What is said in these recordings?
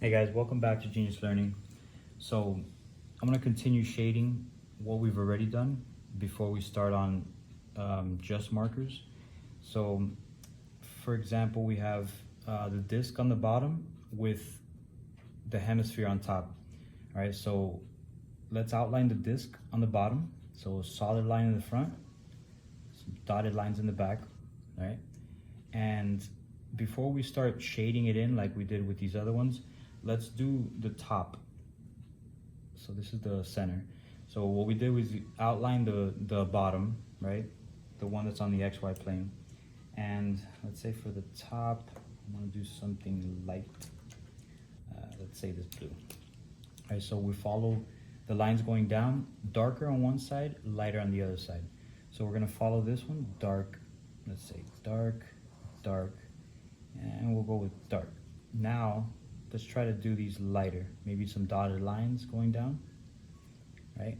Hey guys, welcome back to Genius Learning. So I'm going to continue shading what we've already done before we start on just markers. So for example, we have the disc on the bottom with the hemisphere on top. All right, so let's outline the disc on the bottom. So a solid line in the front, some dotted lines in the back, all right? And before we start shading it in like we did with these other ones, let's do the top. So this is the center. So what we did was outline the bottom, right? The one that's on the XY plane. And let's say for the top, I'm gonna do something light. Let's say this blue. All right, so we follow the lines going down, darker on one side, lighter on the other side. So we're gonna follow this one, dark, let's say dark, dark, and we'll go with dark. Now, let's try to do these lighter, maybe some dotted lines going down, right?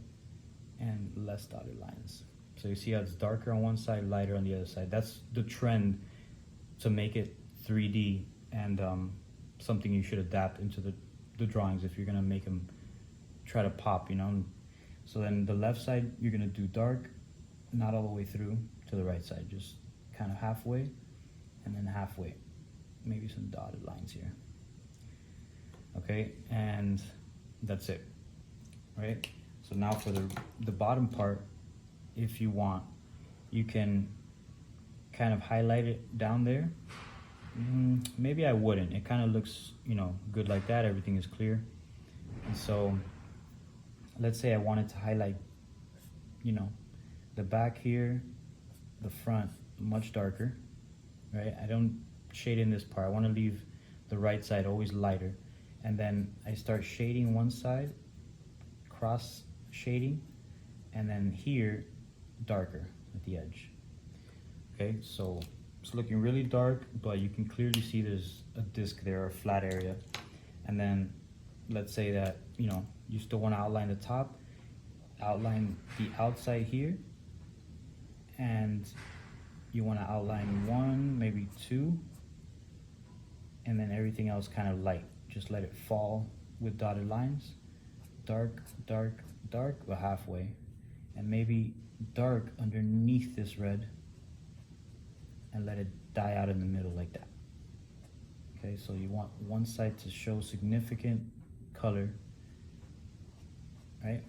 And less dotted lines. So you see how it's darker on one side, lighter on the other side. That's the trend to make it 3D and something you should adapt into the drawings if you're gonna make them try to pop, you know? So then the left side, you're gonna do dark, not all the way through to the right side, just kind of halfway and then halfway. Maybe some dotted lines here. Okay, and that's it, right? So now for the bottom part, if you want, you can kind of highlight it down there. Maybe I wouldn't. It kind of looks, you know, good like that. Everything is clear. And so let's say I wanted to highlight, you know, the back here, the front, much darker, right? I don't shade in this part. I want to leave the right side always lighter. And then I start shading one side, cross shading, and then here, darker at the edge. Okay, so it's looking really dark, but you can clearly see there's a disc there, a flat area. And then let's say that, you know, you still want to outline the top, outline the outside here, and you want to outline one, maybe two, and then everything else kind of light. Just let it fall with dotted lines, dark, dark, dark, but halfway, and maybe dark underneath this red, and let it die out in the middle like that. Okay, so you want one side to show significant color, right?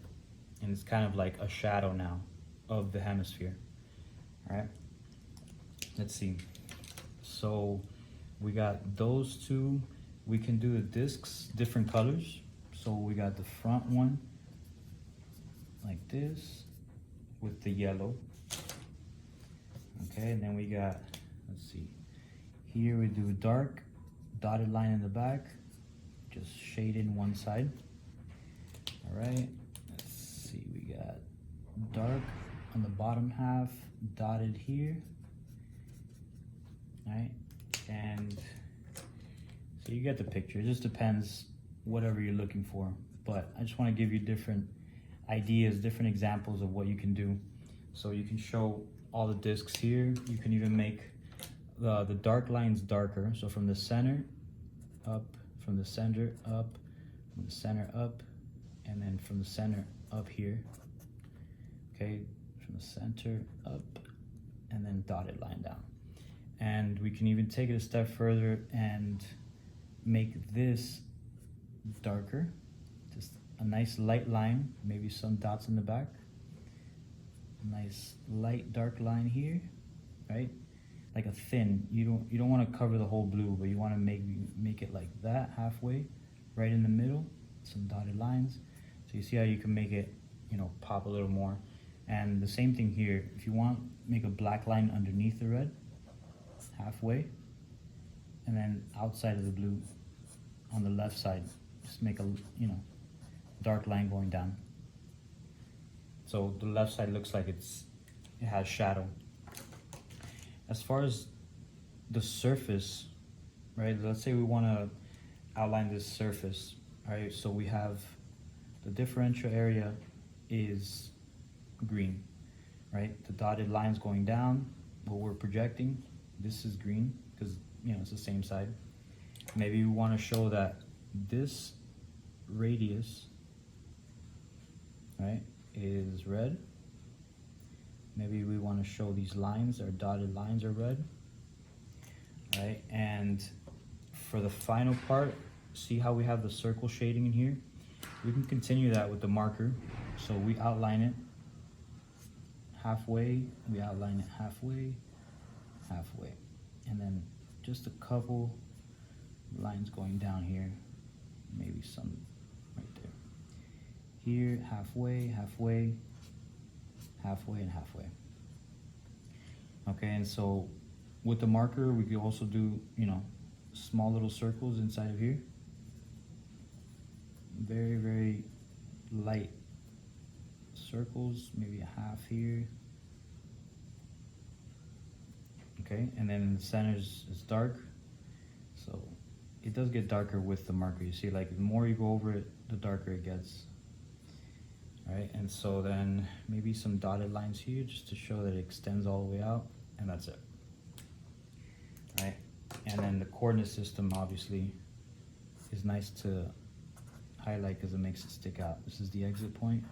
And it's kind of like a shadow now of the hemisphere, all right? Let's see. So we got those two. We can do the discs, different colors. So we got the front one like this with the yellow. Okay, and then we got, let's see, here we do dark, dotted line in the back, just shade in one side. All right, let's see, we got dark on the bottom half, dotted here. All right, and so you get the picture. It just depends whatever you're looking for. But I just want to give you different ideas, different examples of what you can do. So you can show all the discs here. You can even make the dark lines darker. So from the center up, from the center up, from the center up, and then from the center up here. Okay, from the center up, and then dotted line down. And we can even take it a step further and make this darker, just a nice light line, maybe some dots in the back, nice light dark line here, right? Like a thin, you don't want to cover the whole blue, but you want to make it like that, halfway, right in the middle, some dotted lines. So you see how you can make it, you know, pop a little more. And the same thing here, if you want, make a black line underneath the red, halfway, and then outside of the blue on the left side, just make a, you know, dark line going down. So the left side looks like it has shadow. As far as the surface, right, let's say we want to outline this surface, right? So we have the differential area is green, right? The dotted lines going down, what we're projecting, this is green because, you know, it's the same side. Maybe we want to show that this radius, right, is red. Maybe we want to show these lines, our dotted lines are red, right? And for the final part, see how we have the circle shading in here? We can continue that with the marker. So we outline it halfway, we outline it halfway, halfway. And then just a couple lines going down here, maybe some right there. Here, halfway, halfway, halfway, and halfway. Okay, and so with the marker, we could also do, you know, small little circles inside of here. Very, very light circles, maybe a half here. Okay, and then in the center is dark. So it does get darker with the marker. You see, like the more you go over it, the darker it gets. All right, and so then maybe some dotted lines here just to show that it extends all the way out, and that's it. All right, and then the coordinate system obviously is nice to highlight because it makes it stick out. This is the exit point.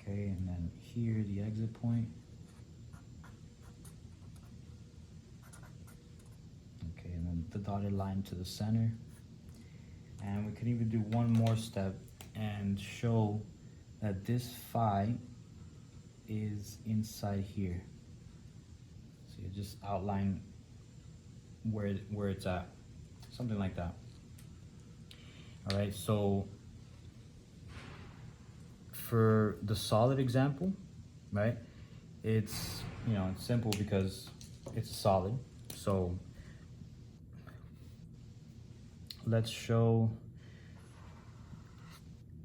Okay, and then here the exit point. Okay, and then the dotted line to the center. And we could even do one more step and show that this phi is inside here. So you just outline where it's at, something like that. All right, so for the solid example, right, it's, you know, it's simple because it's solid. So let's show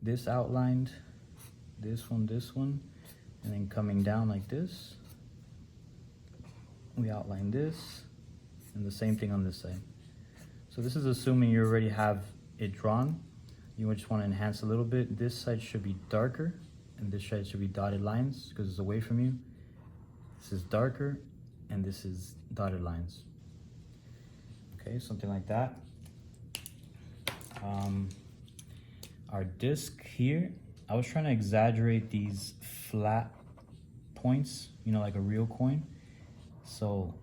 this outlined, this one, and then coming down like this. We outline this, and the same thing on this side. So this is assuming you already have it drawn. You just want to enhance a little bit. This side should be darker, and this side should be dotted lines because it's away from you. This is darker, and this is dotted lines. Okay, something like that. Our disc here, I was trying to exaggerate these flat points, you know, like a real coin. So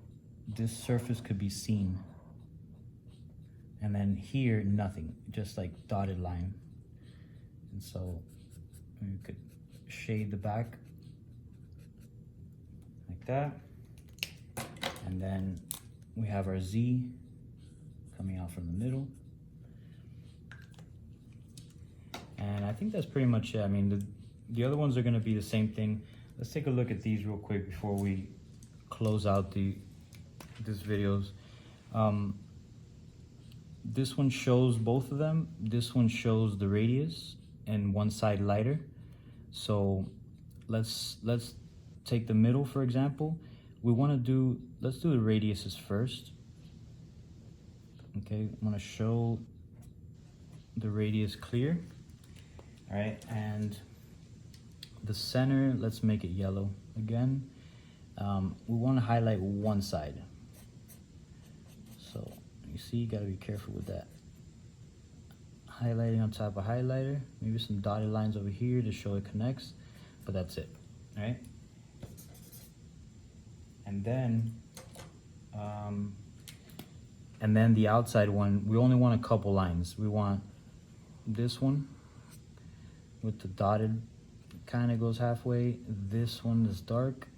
this surface could be seen. And then here, nothing, just like dotted line. And so we could shade the back like that. And then we have our Z coming out from the middle. And I think that's pretty much it. I mean, the other ones are gonna be the same thing. Let's take a look at these real quick before we close out this videos. This one shows both of them. This one shows the radius and one side lighter. So let's take the middle, for example. Let's do the radiuses first. Okay, I'm gonna show the radius clear. All right, and the center, let's make it yellow again. We want to highlight one side. So you see, you gotta be careful with that. Highlighting on top of highlighter, maybe some dotted lines over here to show it connects, but that's it, all right? And then the outside one, we only want a couple lines. We want this one with the dotted, kind of goes halfway. This one is dark.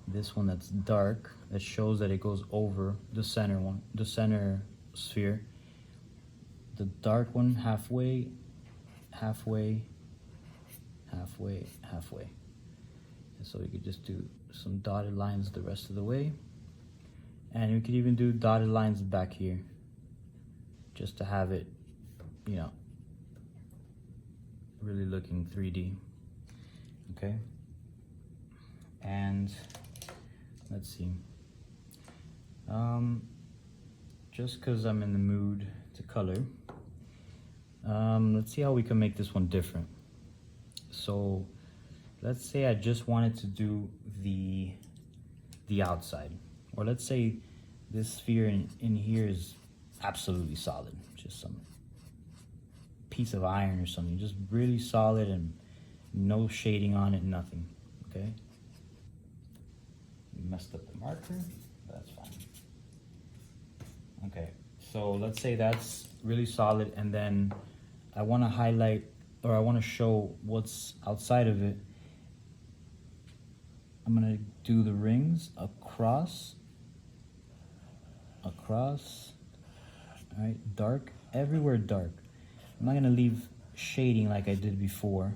This one that's dark, that shows that it goes over the center one, the center sphere. The dark one halfway, halfway, halfway, halfway. And so we could just do some dotted lines the rest of the way. And we could even do dotted lines back here, just to have it, you know, really looking 3D, okay? And let's see. Just because I'm in the mood to color, let's see how we can make this one different. So let's say I just wanted to do the outside, or let's say this sphere in here is absolutely solid, just some piece of iron or something, just really solid and no shading on it, nothing. Okay, messed up the marker, but that's fine. Okay, so let's say that's really solid, and then I want to highlight, or I want to show what's outside of it. I'm gonna do the rings across, all right, dark, everywhere dark. I'm not gonna leave shading like I did before,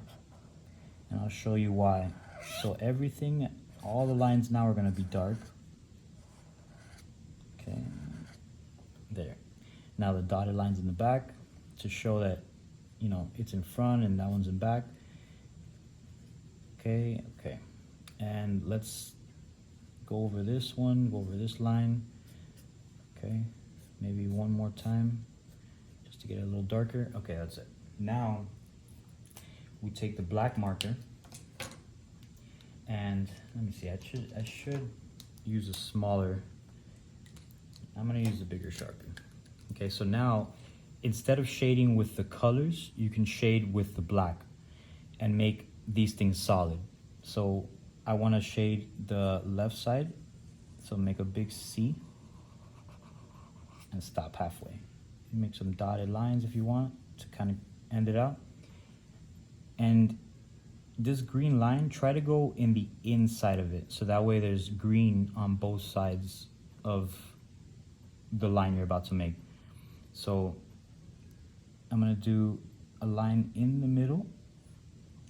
and I'll show you why. So everything, all the lines now are gonna be dark. Okay, there. Now the dotted lines in the back to show that, you know, it's in front and that one's in back. Okay, okay. And let's go over this one, go over this line. Okay, maybe one more time just to get it a little darker. Okay, that's it. Now we take the black marker, and let me see, I should use a smaller, I'm gonna use a bigger Sharpie. Okay, so now instead of shading with the colors, you can shade with the black and make these things solid. So I want to shade the left side, so make a big C and stop halfway. Make some dotted lines if you want to kind of end it out. And this green line, try to go in the inside of it, so that way there's green on both sides of the line you're about to make. So I'm gonna do a line in the middle,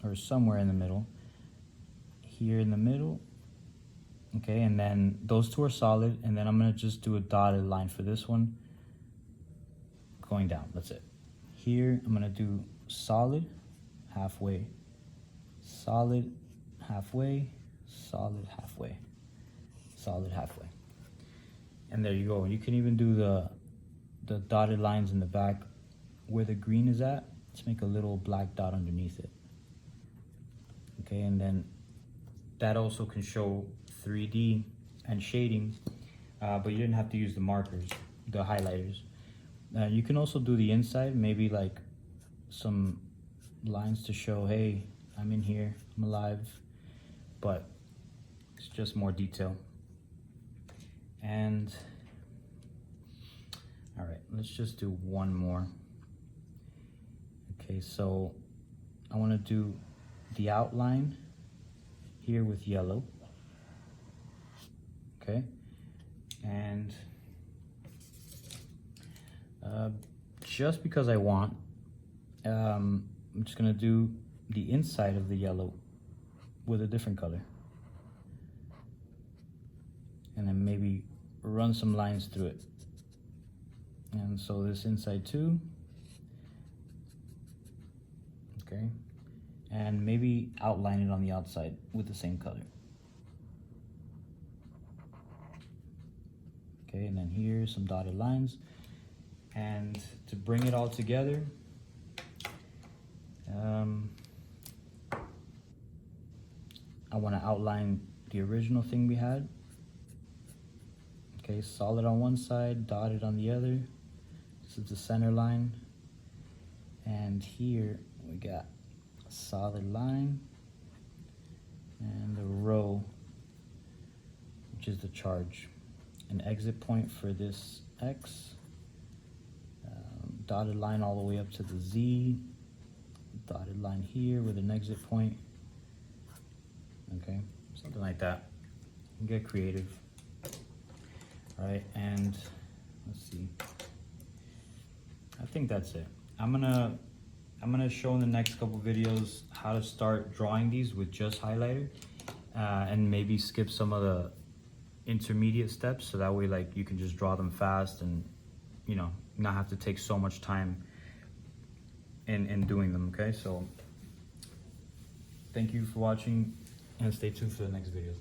or somewhere in the middle, here in the middle. Okay, and then those two are solid, and then I'm gonna just do a dotted line for this one going down. That's it. Here I'm gonna do solid, halfway, solid, halfway, solid, halfway, solid, halfway. And there you go. You can even do the dotted lines in the back where the green is at. Let's make a little black dot underneath it. Okay, and then that also can show 3D and shading, but you didn't have to use the markers, the highlighters. You can also do the inside, maybe like some lines to show, hey, I'm in here, I'm alive, but it's just more detail. And all right, let's just do one more. Okay, so I want to do the outline here with yellow. Okay, and just because I want, I'm just gonna do the inside of the yellow with a different color, and then maybe run some lines through it. And so this inside too. Okay, and maybe outline it on the outside with the same color. Okay, and then here some dotted lines. And to bring it all together, I want to outline the original thing we had. Okay, solid on one side, dotted on the other. This is the center line. And here we got a solid line and the row, which is the charge. An exit point for this X. Dotted line all the way up to the Z. Dotted line here with an exit point. Okay, something like that. You can get creative. All right, and let's see. I think that's it. I'm gonna show in the next couple videos how to start drawing these with just highlighter, and maybe skip some of the intermediate steps, so that way like you can just draw them fast and, you know, not have to take so much time in doing them. Okay, so thank you for watching and stay tuned for the next videos.